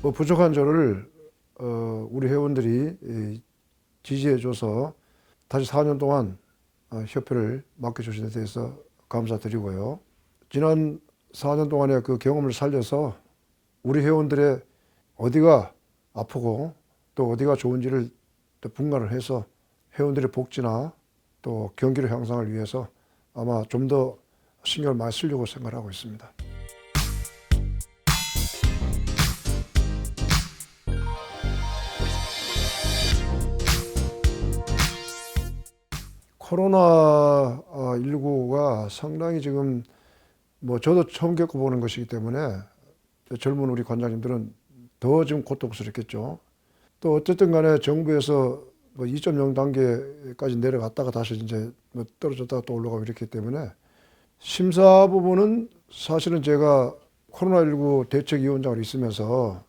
뭐 부족한 저를 우리 회원들이 지지해줘서 다시 4년 동안 협회를 맡겨주신 데 대해서 감사드리고요. 지난 4년 동안의 그 경험을 살려서 우리 회원들의 어디가 아프고 또 어디가 좋은지를 또 분간을 해서 회원들의 복지나 또 경기력 향상을 위해서 아마 좀 더 신경을 많이 쓰려고 생각하고 있습니다. 코로나19가 상당히 지금 뭐 저도 처음 겪어보는 것이기 때문에 젊은 우리 관장님들은 더 지금 고통스럽겠죠. 또 어쨌든 간에 정부에서 뭐 2.0 단계까지 내려갔다가 다시 이제 뭐 떨어졌다가 또 올라가고 이렇기 때문에 심사 부분은 사실은 제가 코로나19 대책위원장으로 있으면서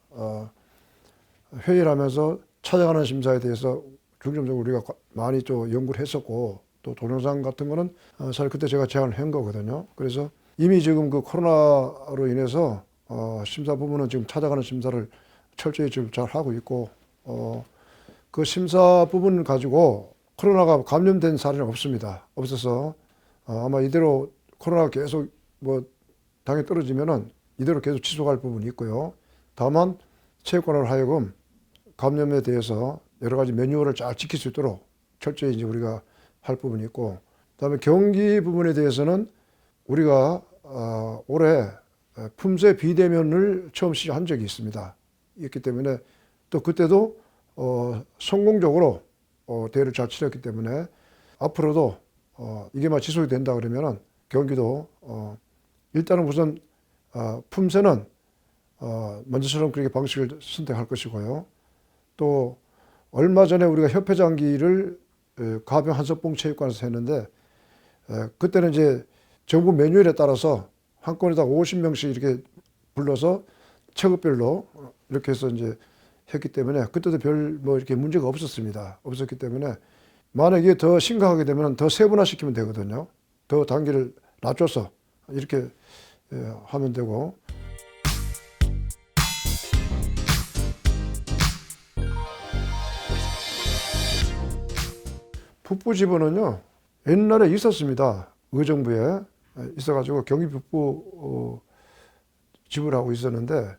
회의를 하면서 찾아가는 심사에 대해서 중점적으로 우리가 많이 좀 연구를 했었고 또 동영상 같은 거는 사실 그때 제가 제안을 한 거거든요. 그래서 이미 지금 그 코로나로 인해서 심사 부분은 지금 찾아가는 심사를 철저히 지금 잘 하고 있고 그 심사 부분 가지고 코로나가 감염된 사례는 없습니다. 없어서 아마 이대로 코로나가 계속 뭐 당이 떨어지면은 이대로 계속 지속할 부분이 있고요. 다만 체육관으로 하여금 감염에 대해서 여러 가지 매뉴얼을 잘 지킬 수 있도록 철저히 이제 우리가 할 부분이 있고, 그다음에 경기 부분에 대해서는 우리가 올해 품새 비대면을 처음 시작한 적이 있습니다. 있기 때문에 또 그때도 성공적으로 대회를 잘 치렀기 때문에 앞으로도 이게만 지속이 된다 그러면은 경기도 일단은 우선 품새는 먼저처럼 그렇게 방식을 선택할 것이고요. 또 얼마 전에 우리가 협회장기를 가평 한석봉 체육관에서 했는데 그때는 이제 정부 매뉴얼에 따라서 한 건에다 50명씩 이렇게 불러서 체급별로 이렇게 해서 이제 했기 때문에 그때도 별 뭐 이렇게 문제가 없었기 때문에 만약에 더 심각하게 되면 더 세분화시키면 되거든요. 더 단계를 낮춰서 이렇게 하면 되고. 북부 지부는요 옛날에 있었습니다. 의정부에 있어가지고 경기 북부 지부를 하고 있었는데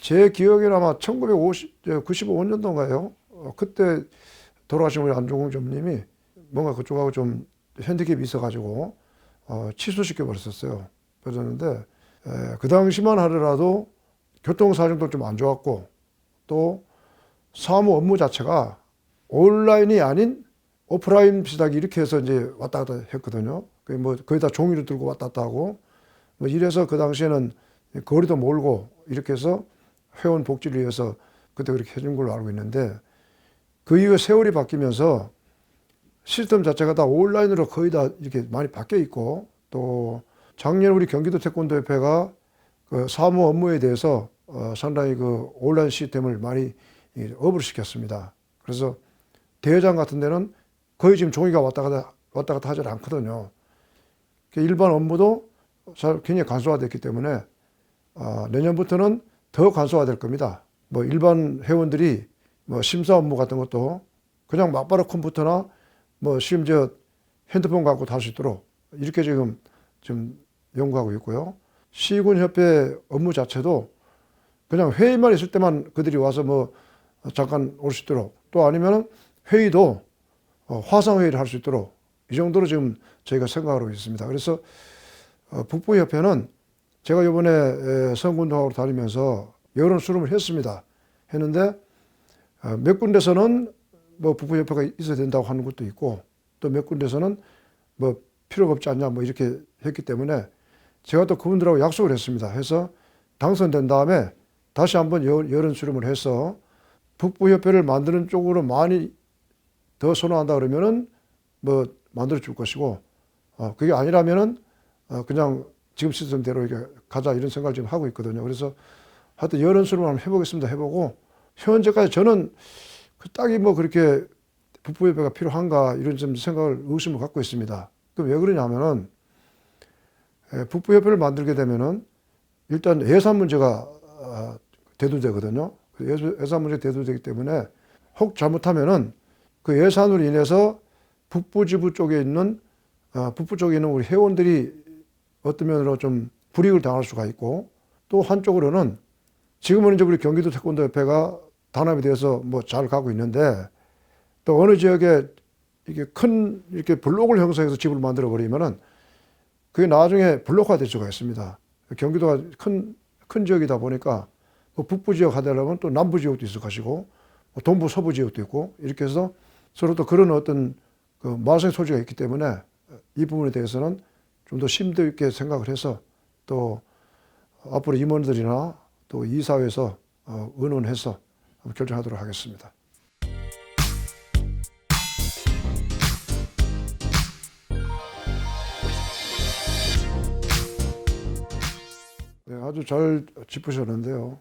제 기억에는 아마 1995년도인가요? 그때 돌아가신 우리 안종홍 점님이 뭔가 그쪽하고 좀 핸디캡이 있어가지고 취소시켜 버렸었어요. 그랬는데 그 당시만 하더라도 교통사정도 좀 안 좋았고 또 사무 업무 자체가 온라인이 아닌 오프라인 비슷하게 이렇게 해서 이제 왔다 갔다 했거든요. 뭐 거의 다 종이를 들고 왔다 갔다 하고 뭐 이래서 그 당시에는 거리도 멀고 이렇게 해서 회원 복지를 위해서 그때 그렇게 해준 걸로 알고 있는데 그 이후에 세월이 바뀌면서 시스템 자체가 다 온라인으로 거의 다 이렇게 많이 바뀌어 있고 또 작년 우리 경기도 태권도협회가 그 사무 업무에 대해서 상당히 그 온라인 시스템을 많이 업을 시켰습니다. 그래서 대회장 같은 데는 거의 지금 종이가 왔다 갔다 하지 않거든요. 일반 업무도 굉장히 간소화됐기 때문에 내년부터는 더 간소화될 겁니다. 뭐 일반 회원들이 뭐 심사 업무 같은 것도 그냥 맞바로 컴퓨터나 뭐 심지어 핸드폰 갖고도 할 수 있도록 이렇게 지금 연구하고 있고요. 시군협회 업무 자체도 그냥 회의만 있을 때만 그들이 와서 뭐 잠깐 올 수 있도록 또 아니면 회의도 화상회의를 할 수 있도록 이 정도로 지금 저희가 생각하고 있습니다. 그래서 북부협회는 제가 이번에 선거운동하러 다니면서 여론 수렴을 했는데 몇 군데서는 뭐 북부협회가 있어야 된다고 하는 것도 있고 또 몇 군데서는 뭐 필요가 없지 않냐 뭐 이렇게 했기 때문에 제가 또 그분들하고 약속을 했습니다. 해서 당선된 다음에 다시 한번 여론 수렴을 해서 북부협회를 만드는 쪽으로 많이 더 선호한다 그러면은 뭐 만들어 줄 것이고 그게 아니라면은 그냥 지금 시스템대로 이렇게 가자 이런 생각을 지금 하고 있거든요. 그래서 하여튼 열연수를 한번 해보겠습니다. 해보고 현재까지 저는 딱히 뭐 그렇게 북부협회가 필요한가 이런 좀 생각을 의심을 갖고 있습니다. 그럼 왜 그러냐면은 북부협회를 만들게 되면은 일단 예산 문제가 대두되거든요. 예산 문제 대두되기 때문에 혹 잘못하면은 그 예산으로 인해서 북부 지부 쪽에 있는 우리 회원들이 어떤 면으로 좀 불이익을 당할 수가 있고 또 한쪽으로는 지금은 이제 우리 경기도 태권도 협회가 단합이 돼서 뭐 잘 가고 있는데 또 어느 지역에 이게 큰 이렇게 블록을 형성해서 집을 만들어 버리면은 그게 나중에 블록화 될 수가 있습니다. 경기도가 큰 지역이다 보니까 뭐 북부 지역 하려면 또 남부 지역도 있을 것이고 동부 서부 지역도 있고 이렇게 해서 서로 또 그런 어떤 그 말썽의 소지가 있기 때문에 이 부분에 대해서는 좀 더 심도 있게 생각을 해서 또 앞으로 임원들이나 또 이사회에서 의논해서 결정하도록 하겠습니다. 네, 아주 잘 짚으셨는데요.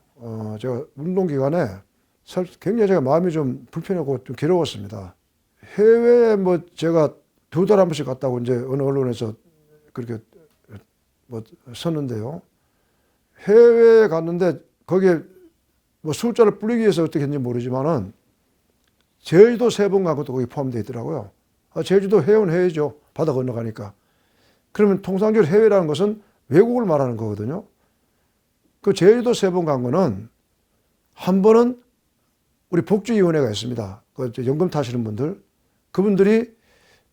제가 운동 기간에 굉장히 제가 마음이 좀 불편하고 좀 괴로웠습니다. 해외에 뭐 제가 2달 한 번씩 갔다고 이제 어느 언론에서 그렇게 뭐 썼는데요. 해외에 갔는데 거기에 뭐 숫자를 불리기 위해서 어떻게 했는지 모르지만은 제주도 3번 간 것도 거기 포함되어 있더라고요. 제주도 해운 해외죠. 바다 건너가니까. 그러면 통상적으로 해외라는 것은 외국을 말하는 거거든요. 그 제주도 3번 간 거는 한 번은 우리 복지위원회가 있습니다. 그 연금 타시는 분들. 그분들이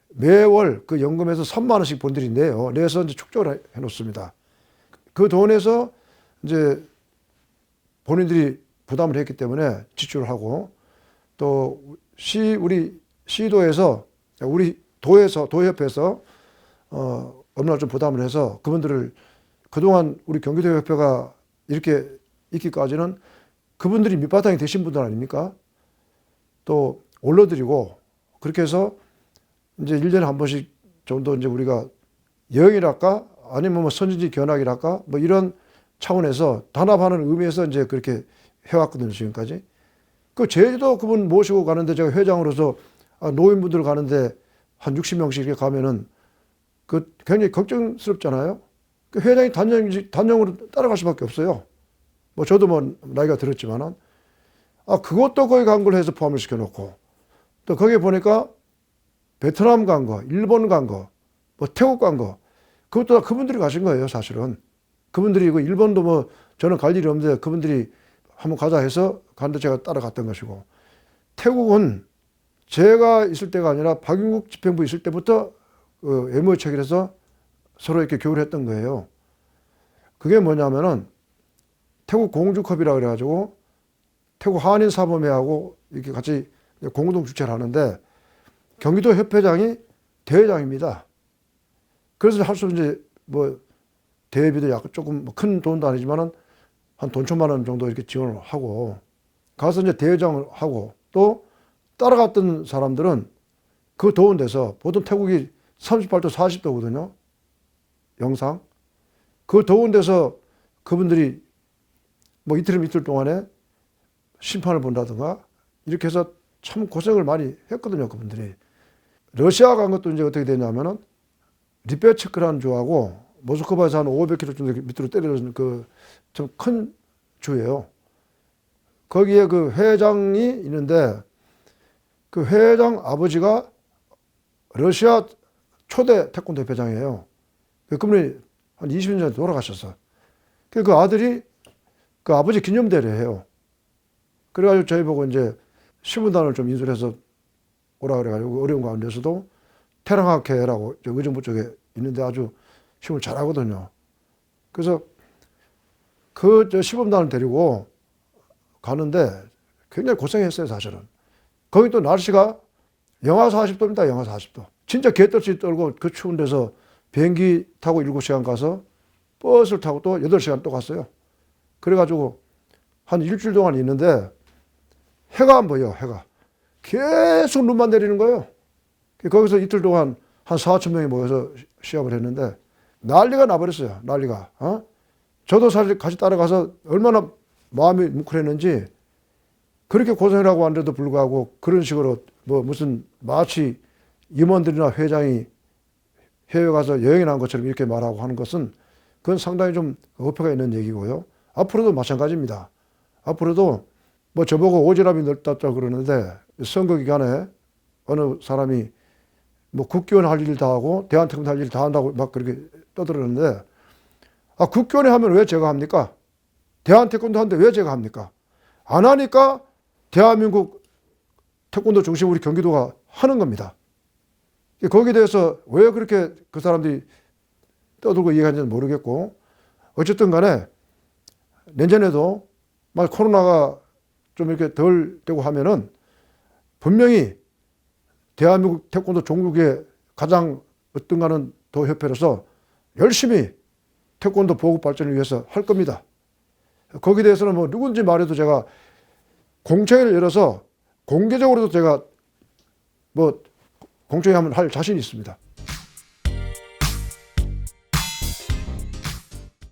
매월 그 연금에서 3만 원씩 본들이 내요. 내서 이제 축적을 해 놓습니다. 그 돈에서 이제 본인들이 부담을 했기 때문에 지출을 하고 또 우리 시도에서 우리 도협에서 얼마나 좀 부담을 해서 그분들을 그동안 우리 경기도협회가 이렇게 있기까지는 그분들이 밑바탕이 되신 분들 아닙니까? 또 올려드리고 그렇게 해서 이제 1년에 한 번씩 정도 이제 우리가 여행이랄까 아니면 뭐 선진지 견학이랄까 뭐 이런 차원에서 단합하는 의미에서 이제 그렇게 해왔거든요, 지금까지. 그 제주도 그분 모시고 가는데 제가 회장으로서 노인분들 가는데 한 60명씩 이렇게 가면은 그 굉장히 걱정스럽잖아요. 그 회장이 단령으로 따라갈 수밖에 없어요. 뭐 저도 뭐 나이가 들었지만은 그것도 거기 간 걸 해서 포함을 시켜놓고 또 거기에 보니까 베트남 간 거, 일본 간 거, 뭐 태국 간 거 그것도 다 그분들이 가신 거예요, 사실은. 그분들이 그 일본도 뭐 저는 갈 일이 없는데 그분들이 한번 가자 해서 갔는데 제가 따라갔던 것이고 태국은 제가 있을 때가 아니라 박윤국 집행부 있을 때부터 그 MOU 체결해서 서로 이렇게 교류를 했던 거예요. 그게 뭐냐면은 태국 공주컵이라 그래가지고 태국 한인사범회하고 이렇게 같이 공동 주최를 하는데 경기도 협회장이 대회장입니다. 그래서 할 수 이제 뭐 대회비도 약간 조금 큰 돈도 아니지만은 한 돈 1,000만 원 정도 이렇게 지원을 하고 가서 이제 대회장을 하고 또 따라갔던 사람들은 그 더운 데서 보통 태국이 38도 40도거든요. 영상. 그 더운 데서 그분들이 뭐 이틀 동안에 심판을 본다든가 이렇게 해서 참 고생을 많이 했거든요, 그분들이. 러시아 간 것도 이제 어떻게 되냐면은 리베츠크라는 주하고 모스크바에서 한 500km 정도 밑으로 때려진 그 좀 큰 주예요. 거기에 그 회장이 있는데 그 회장 아버지가 러시아 초대 태권도 회장이에요. 그분이 한 20년 전에 돌아가셨어. 그 아들이 그 아버지 기념대회를 해요. 그래가지고 저희 보고 이제 신문단을 좀 인수해서 오라 그래가지고 어려운 가운데서도 태랑학회라고 의정부 쪽에 있는데 아주 시험을 잘하거든요. 그래서 그 시범단을 데리고 가는데 굉장히 고생했어요, 사실은. 거기 또 날씨가 영하 40도입니다, 영하 40도. 진짜 개떨지 떨고 그 추운 데서 비행기 타고 7시간 가서 버스를 타고 또 8시간 또 갔어요. 그래가지고 한 일주일 동안 있는데 해가 안 보여, 해가. 계속 눈만 내리는 거예요. 거기서 이틀 동안 한 4천 명이 모여서 시합을 했는데 난리가 나버렸어요. 난리가. 저도 사실 같이 따라가서 얼마나 마음이 뭉클했는지 그렇게 고생이라고 하는데도 불구하고 그런 식으로 뭐 무슨 마치 임원들이나 회장이 해외 가서 여행이 난 것처럼 이렇게 말하고 하는 것은 그건 상당히 좀 어폐가 있는 얘기고요. 앞으로도 마찬가지입니다. 앞으로도 뭐 저보고 오지랖이 넓다고 그러는데 선거 기간에 어느 사람이 뭐 국교원 할 일 다 하고 대한태권도 할 일 다 한다고 막 그렇게 떠들었는데 아 국교원에 하면 왜 제가 합니까? 대한태권도 하는데 왜 제가 합니까? 안 하니까 대한민국 태권도 중심 우리 경기도가 하는 겁니다. 거기에 대해서 왜 그렇게 그 사람들이 떠들고 얘기하는지는 모르겠고 어쨌든 간에 내년에도 막 코로나가 좀 이렇게 덜 되고 하면은 분명히 대한민국 태권도 종국의 가장 어떤가는 더 협회로서 열심히 태권도 보급 발전을 위해서 할 겁니다. 거기에 대해서는 뭐 누군지 말해도 제가 공청회를 열어서 공개적으로도 제가 뭐 공청회 하면 할 자신이 있습니다.